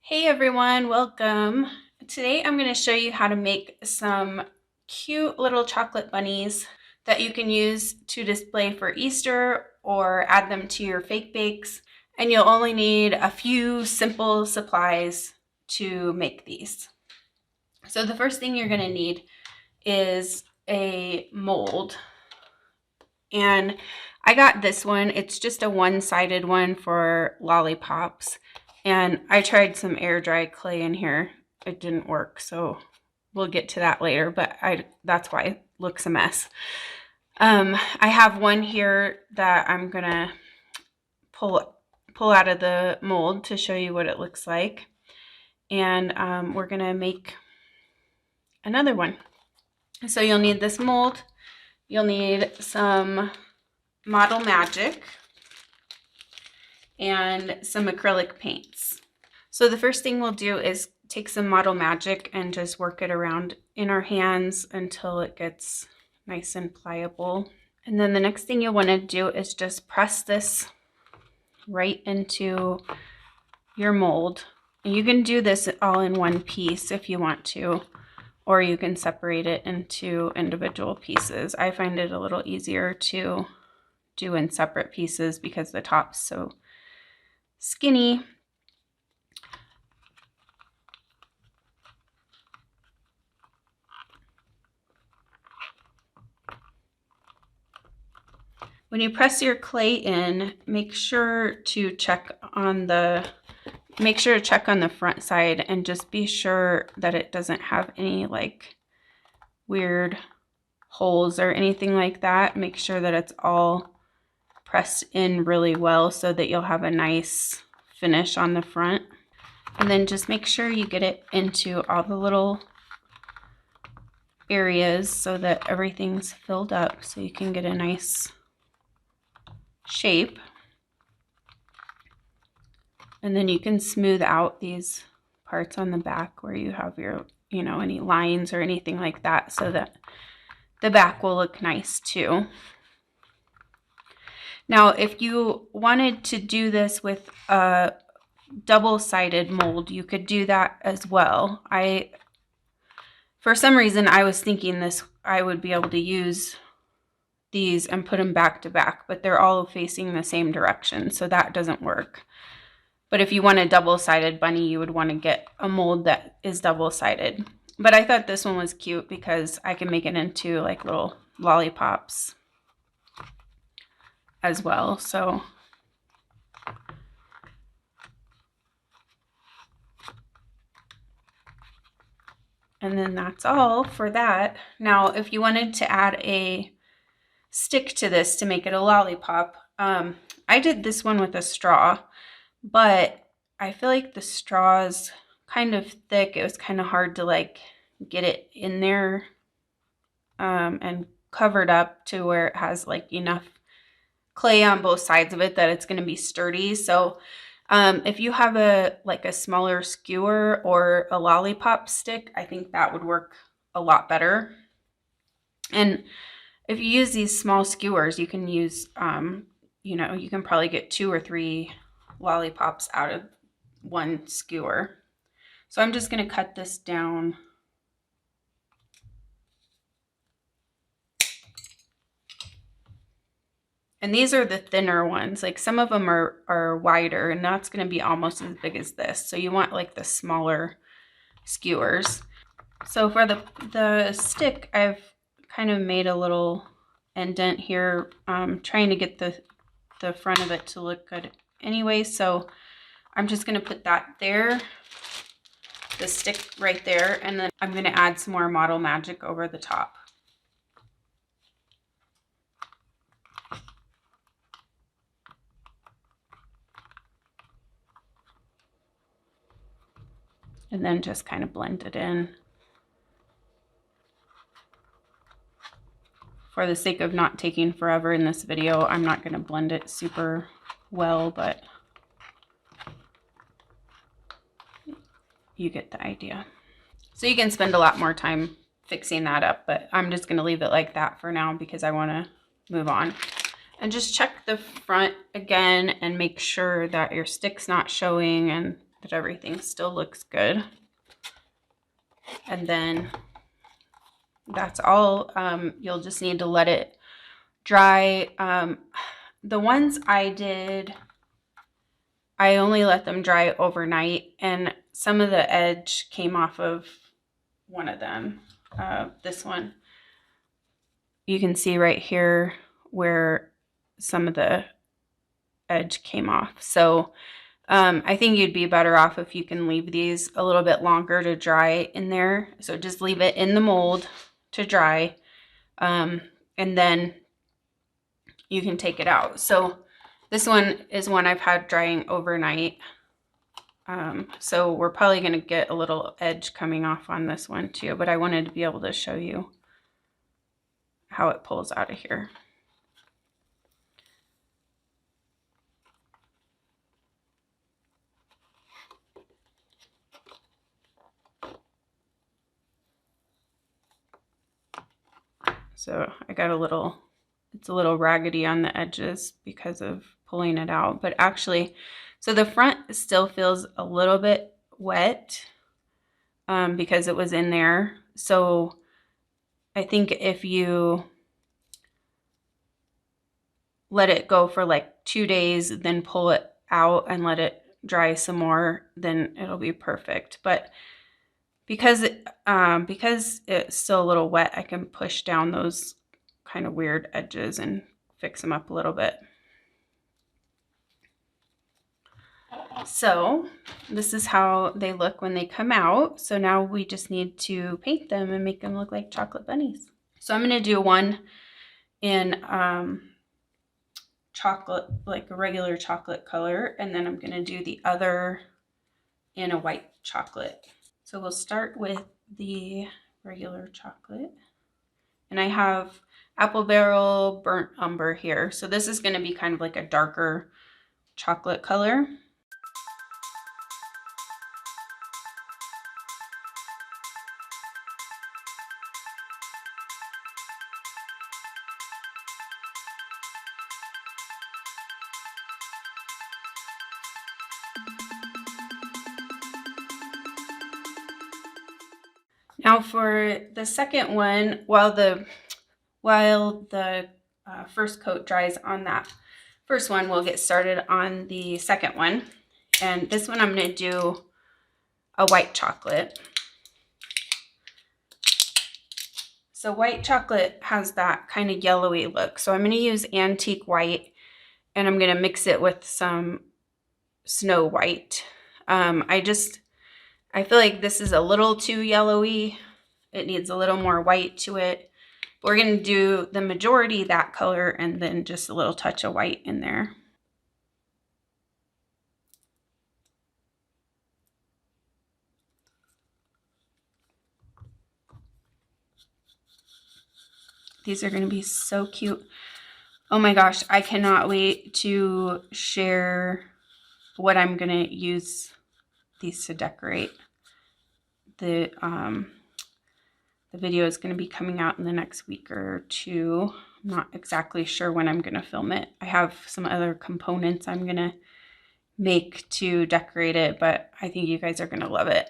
Hey everyone, welcome. Today I'm going to show you how to make some cute little chocolate bunnies that you can use to display for Easter or add them to your fake bakes. And you'll only need a few simple supplies to make these. So the first thing you're going to need is a mold. And I got this one. It's just a one-sided one for lollipops. And I tried some air dry clay in here. It didn't work, so we'll get to that later, but that's why it looks a mess. I have one here that I'm gonna pull out of the mold to show you what it looks like. And we're gonna make another one. So you'll need this mold. You'll need some Model Magic and some acrylic paints. So the first thing we'll do is take some Model Magic and just work it around in our hands until it gets nice and pliable. And then the next thing you'll want to do is just press this right into your mold. And you can do this all in one piece if you want to, or you can separate it into individual pieces. I find it a little easier to do in separate pieces because the top's so skinny. When you press your clay in, make sure to check on the front side and just be sure that it doesn't have any like weird holes or anything like that. Make sure that it's all pressed in really well so that you'll have a nice finish on the front. And then just make sure you get it into all the little areas so that everything's filled up so you can get a nice shape. And then you can smooth out these parts on the back where you have your, any lines or anything like that so that the back will look nice too. Now, if you wanted to do this with a double-sided mold, you could do that as well. For some reason, I was thinking I would be able to use these and put them back to back, but they're all facing the same direction, so that doesn't work. But if you want a double-sided bunny, you would want to get a mold that is double-sided. But I thought this one was cute because I can make it into like little lollipops as well. So and then that's all for that. Now, if you wanted to add a stick to this to make it a lollipop, I did this one with a straw, but I feel like the straw is kind of thick. It was kind of hard to like get it in there and covered up to where it has like enough clay on both sides of it that it's going to be sturdy. So if you have a smaller skewer or a lollipop stick, I think that would work a lot better. And if you use these small skewers, you can use, you can probably get 2 or 3 lollipops out of one skewer. So I'm just going to cut this down. And these are the thinner ones. Like some of them are wider, and that's going to be almost as big as this. So you want like the smaller skewers. So for the stick, I've kind of made a little indent here, trying to get the front of it to look good anyway. So I'm just going to put that there, the stick right there, and then I'm going to add some more Model Magic over the top. And then just kind of blend it in. For the sake of not taking forever in this video, I'm not going to blend it super well, but you get the idea. So you can spend a lot more time fixing that up, but I'm just going to leave it like that for now because I want to move on. And just check the front again and make sure that your stick's not showing and that everything still looks good. And then that's all. You'll just need to let it dry. The ones I did, I only let them dry overnight, and some of the edge came off of one of them. This one, you can see right here where some of the edge came off. So I think you'd be better off if you can leave these a little bit longer to dry in there. So just leave it in the mold to dry, and then you can take it out. So this one is one I've had drying overnight. So we're probably going to get a little edge coming off on this one too, but I wanted to be able to show you how it pulls out of here. So I got a little, it's a little raggedy on the edges because of pulling it out, but actually, so the front still feels a little bit wet because it was in there. So I think if you let it go for like 2 days, then pull it out and let it dry some more, then it'll be perfect. But because it's still a little wet, I can push down those kind of weird edges and fix them up a little bit. So this is how they look when they come out. So now we just need to paint them and make them look like chocolate bunnies. So I'm going to do one in chocolate, like a regular chocolate color, and then I'm going to do the other in a white chocolate. So we'll start with the regular chocolate, and I have apple barrel burnt umber here. So this is going to be kind of like a darker chocolate color. Now for the second one, while the first coat dries on that first one, we'll get started on the second one. And this one I'm going to do a white chocolate. So white chocolate has that kind of yellowy look. So I'm going to use antique white, and I'm going to mix it with some snow white. I feel like this is a little too yellowy. It needs a little more white to it. But we're going to do the majority that color and then just a little touch of white in there. These are going to be so cute. Oh my gosh, I cannot wait to share what I'm going to use these to decorate. The video is going to be coming out in the next week or two. I'm not exactly sure when I'm going to film it. I have some other components I'm going to make to decorate it, but I think you guys are going to love it.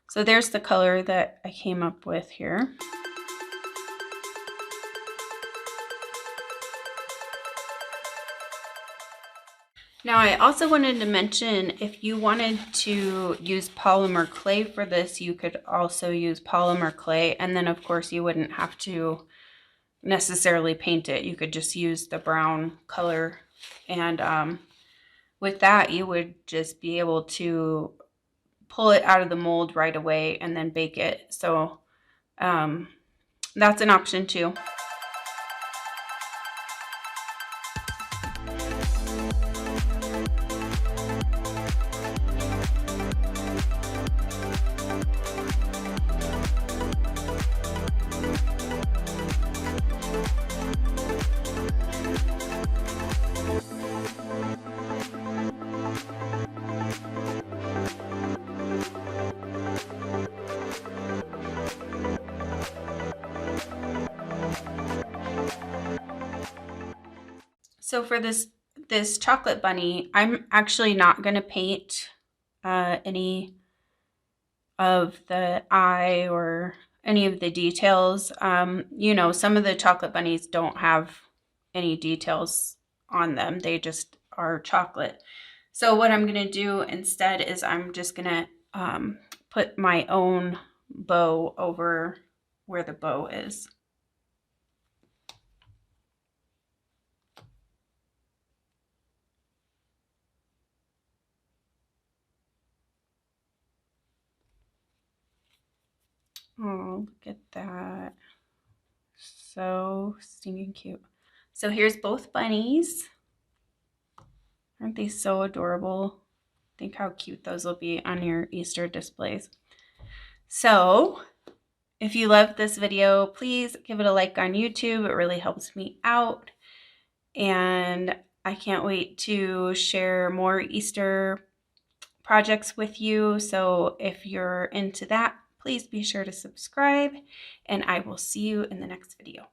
So there's the color that I came up with here. Now I also wanted to mention, if you wanted to use polymer clay for this, you could also use polymer clay, and then of course you wouldn't have to necessarily paint it. You could just use the brown color, and with that you would just be able to pull it out of the mold right away and then bake it. So that's an option too. So for this this chocolate bunny, I'm actually not going to paint any of the eye or any of the details. You know, some of the chocolate bunnies don't have any details on them. They just are chocolate. So what I'm going to do instead is I'm just going to put my own bow over where the bow is. Oh, look at that. So stinking cute. So here's both bunnies. Aren't they so adorable? Think how cute those will be on your Easter displays. So if you loved this video, please give it a like on YouTube. It really helps me out. And I can't wait to share more Easter projects with you. So if you're into that, please be sure to subscribe, and I will see you in the next video.